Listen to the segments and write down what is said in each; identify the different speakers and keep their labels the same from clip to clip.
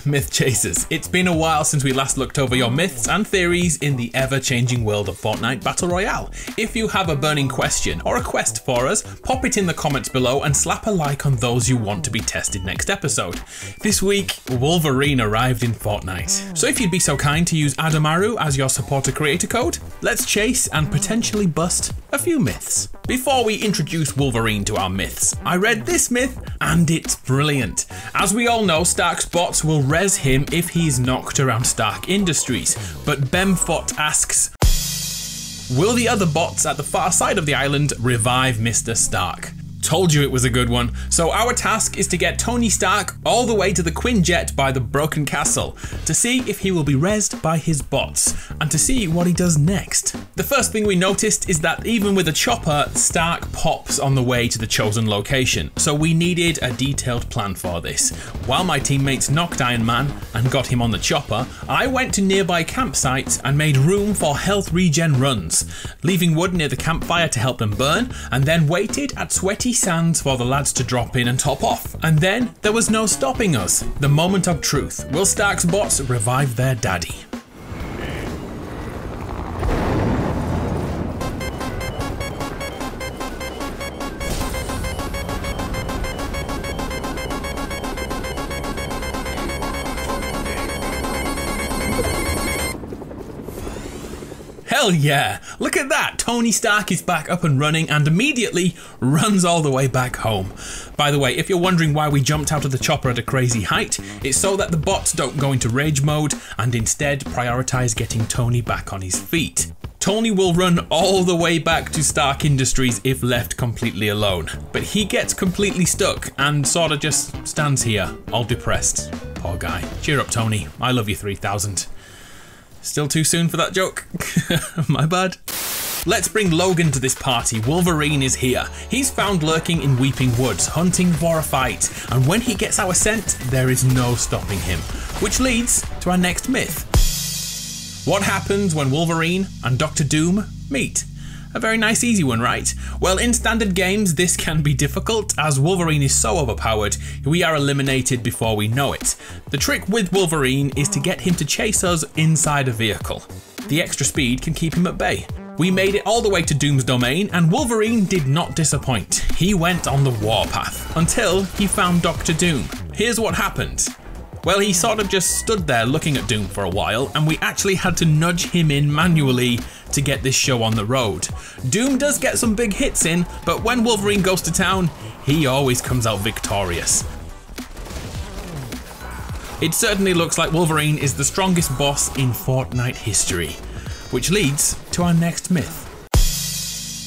Speaker 1: Myth Chasers. It's been a while since we last looked over your myths and theories in the ever-changing world of Fortnite Battle Royale. If you have a burning question or a quest for us, pop it in the comments below and slap a like on those you want to be tested next episode. This week, Wolverine arrived in Fortnite. So if you'd be so kind to use Adamaru as your supporter creator code, let's chase and potentially bust a few myths. Before we introduce Wolverine to our myths, I read this myth and it's brilliant. As we all know, Stark's bots will res him if he's knocked around Stark Industries, but Bemfot asks, will the other bots at the far side of the island revive Mr. Stark? Told you it was a good one. So our task is to get Tony Stark all the way to the Quinjet by the Broken Castle to see if he will be rezzed by his bots and to see what he does next. The first thing we noticed is that even with a chopper, Stark pops on the way to the chosen location. So we needed a detailed plan for this. While my teammates knocked Iron Man and got him on the chopper, I went to nearby campsites and made room for health regen runs, leaving wood near the campfire to help them burn, and then waited at sweaty sands for the lads to drop in and top off. And then there was no stopping us. The moment of truth. Will Stark's bots revive their daddy? Hell yeah! Look at that! Tony Stark is back up and running and immediately runs all the way back home. By the way, if you're wondering why we jumped out of the chopper at a crazy height, it's so that the bots don't go into rage mode and instead prioritize getting Tony back on his feet. Tony will run all the way back to Stark Industries if left completely alone, but he gets completely stuck and sorta just stands here, all depressed. Poor guy. Cheer up, Tony. I love you 3000. Still too soon for that joke? My bad. Let's bring Logan to this party. Wolverine is here. He's found lurking in Weeping Woods, hunting for a fight. And when he gets our scent, there is no stopping him. Which leads to our next myth. What happens when Wolverine and Dr. Doom meet? A very nice easy one, right? Well, in standard games, this can be difficult as Wolverine is so overpowered, we are eliminated before we know it. The trick with Wolverine is to get him to chase us inside a vehicle. The extra speed can keep him at bay. We made it all the way to Doom's domain and Wolverine did not disappoint. He went on the warpath until he found Dr. Doom. Here's what happened. Well, he sort of just stood there looking at Doom for a while and we actually had to nudge him in manually to get this show on the road. Doom does get some big hits in, but when Wolverine goes to town, he always comes out victorious. It certainly looks like Wolverine is the strongest boss in Fortnite history, which leads to our next myth.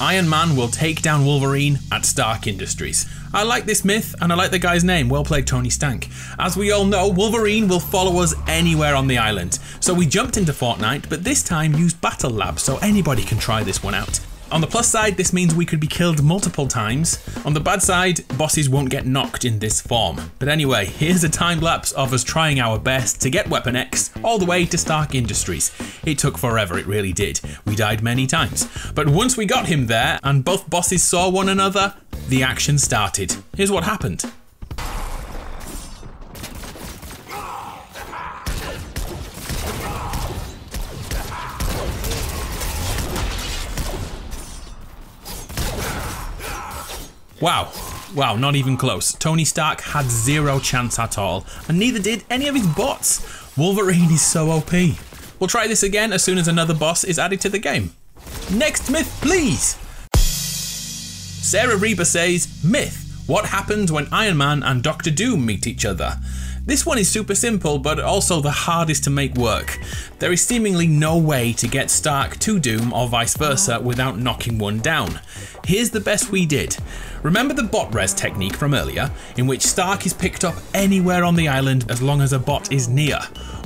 Speaker 1: Iron Man will take down Wolverine at Stark Industries. I like this myth and I like the guy's name, well played Tony Stank. As we all know, Wolverine will follow us anywhere on the island. So we jumped into Fortnite, but this time used Battle Lab so anybody can try this one out. On the plus side, this means we could be killed multiple times. On the bad side, bosses won't get knocked in this form. But anyway, here's a time lapse of us trying our best to get Weapon X all the way to Stark Industries. It took forever, it really did. We died many times. But once we got him there and both bosses saw one another, the action started. Here's what happened. Wow, not even close. Tony Stark had zero chance at all, and neither did any of his bots. Wolverine is so OP. We'll try this again as soon as another boss is added to the game. Next myth, please. Sarah Reba says, myth, what happens when Iron Man and Dr. Doom meet each other? This one is super simple, but also the hardest to make work. There is seemingly no way to get Stark to Doom or vice versa without knocking one down. Here's the best we did. Remember the bot res technique from earlier, in which Stark is picked up anywhere on the island as long as a bot is near?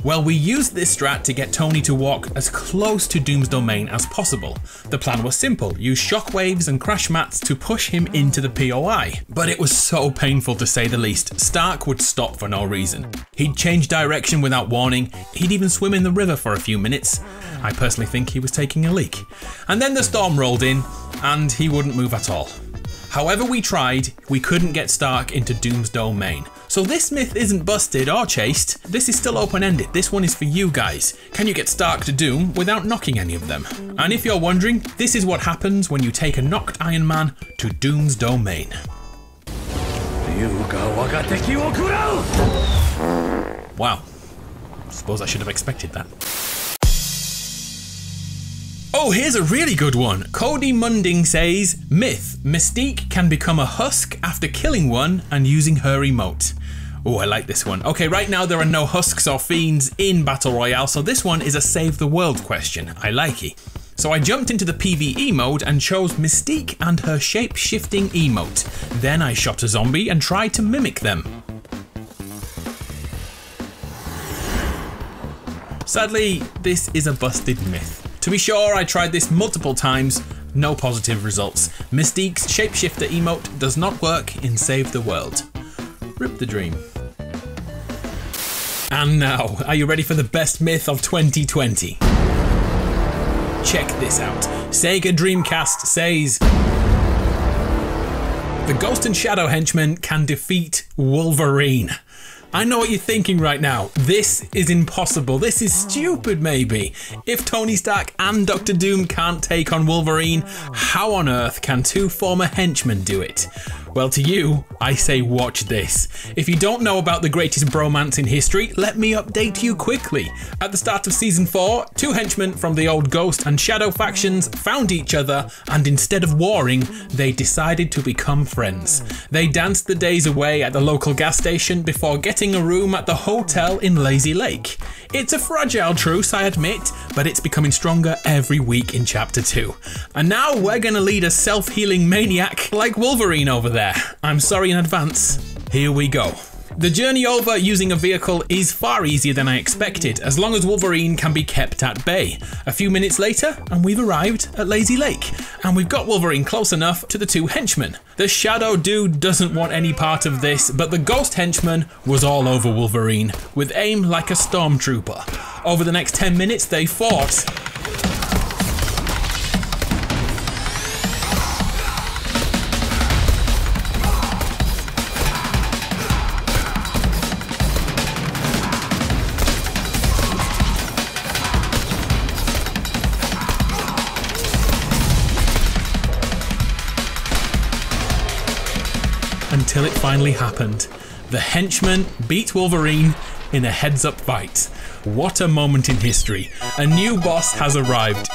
Speaker 1: Well, we used this strat to get Tony to walk as close to Doom's domain as possible. The plan was simple, use shockwaves and crash mats to push him into the POI. But it was so painful to say the least. Stark would stop for no reason. He'd change direction without warning, he'd even swim in the river for a few minutes. I personally think he was taking a leak. And then the storm rolled in, and he wouldn't move at all. However we tried, we couldn't get Stark into Doom's domain. So this myth isn't busted or chased, this is still open-ended. This one is for you guys. Can you get Stark to Doom without knocking any of them? And if you're wondering, this is what happens when you take a knocked Iron Man to Doom's domain. Wow. Suppose I should have expected that. Oh, here's a really good one. Cody Munding says, myth, Mystique can become a husk after killing one and using her emote. Oh, I like this one. Okay, right now there are no husks or fiends in Battle Royale, so this one is a save the world question. I like it. So I jumped into the PvE mode and chose Mystique and her shape-shifting emote. Then I shot a zombie and tried to mimic them. Sadly, this is a busted myth. To be sure, I tried this multiple times, no positive results. Mystique's shapeshifter emote does not work in Save the World. Rip the dream. And now, are you ready for the best myth of 2020? Check this out. Sega Dreamcast says, the Ghost and Shadow Henchman can defeat Wolverine. I know what you're thinking right now. This is impossible. This is stupid, maybe. If Tony Stark and Dr. Doom can't take on Wolverine, how on earth can two former henchmen do it? Well, to you, I say watch this. If you don't know about the greatest bromance in history, let me update you quickly. At the start of Season 4, two henchmen from the old Ghost and Shadow factions found each other, and instead of warring, they decided to become friends. They danced the days away at the local gas station before getting a room at the hotel in Lazy Lake. It's a fragile truce, I admit, but it's becoming stronger every week in Chapter 2. And now we're gonna lead a self-healing maniac like Wolverine over there. I'm sorry in advance. Here we go. The journey over using a vehicle is far easier than I expected, as long as Wolverine can be kept at bay. A few minutes later, and we've arrived at Lazy Lake, and we've got Wolverine close enough to the two henchmen. The Shadow dude doesn't want any part of this, but the Ghost henchman was all over Wolverine, with aim like a stormtrooper. Over the next 10 minutes, they fought. Until it finally happened. The henchman beat Wolverine in a heads-up fight. What a moment in history. A new boss has arrived.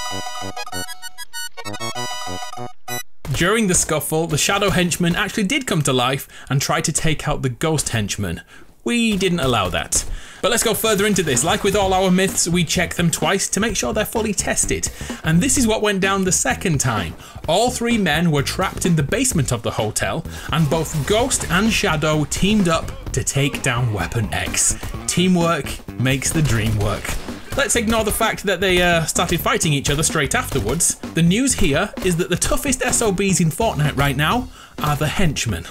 Speaker 1: During the scuffle, the Shadow henchman actually did come to life and try to take out the Ghost henchman. We didn't allow that. But let's go further into this. Like with all our myths, we check them twice to make sure they're fully tested. And this is what went down the second time. All three men were trapped in the basement of the hotel, and both Ghost and Shadow teamed up to take down Weapon X. Teamwork makes the dream work. Let's ignore the fact that they started fighting each other straight afterwards. The news here is that the toughest SOBs in Fortnite right now are the henchmen.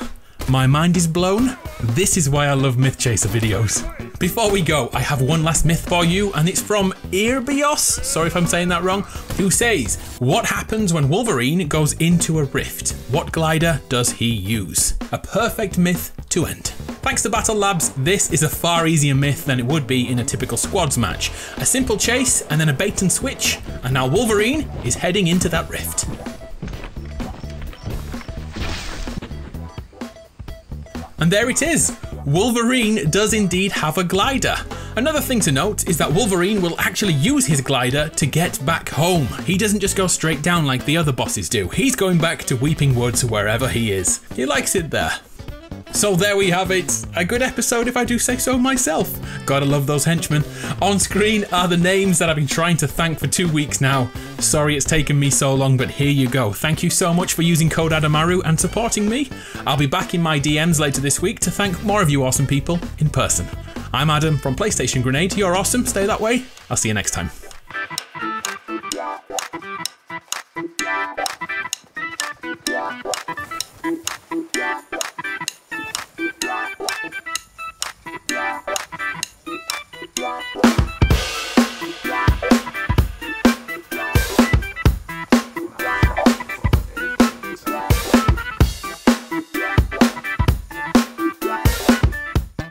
Speaker 1: My mind is blown. This is why I love Myth Chaser videos. Before we go, I have one last myth for you, and it's from Irbios, sorry if I'm saying that wrong, who says, what happens when Wolverine goes into a rift? What glider does he use? A perfect myth to end. Thanks to Battle Labs, this is a far easier myth than it would be in a typical squads match. A simple chase and then a bait and switch, and now Wolverine is heading into that rift. And there it is. Wolverine does indeed have a glider. Another thing to note is that Wolverine will actually use his glider to get back home. He doesn't just go straight down like the other bosses do. He's going back to Weeping Woods wherever he is. He likes it there. So there we have it. A good episode if I do say so myself. Gotta love those henchmen. On screen are the names that I've been trying to thank for 2 weeks now. Sorry it's taken me so long, but here you go. Thank you so much for using code Adamaru and supporting me. I'll be back in my DMs later this week to thank more of you awesome people in person. I'm Adam from PlayStation Grenade. You're awesome. Stay that way. I'll see you next time.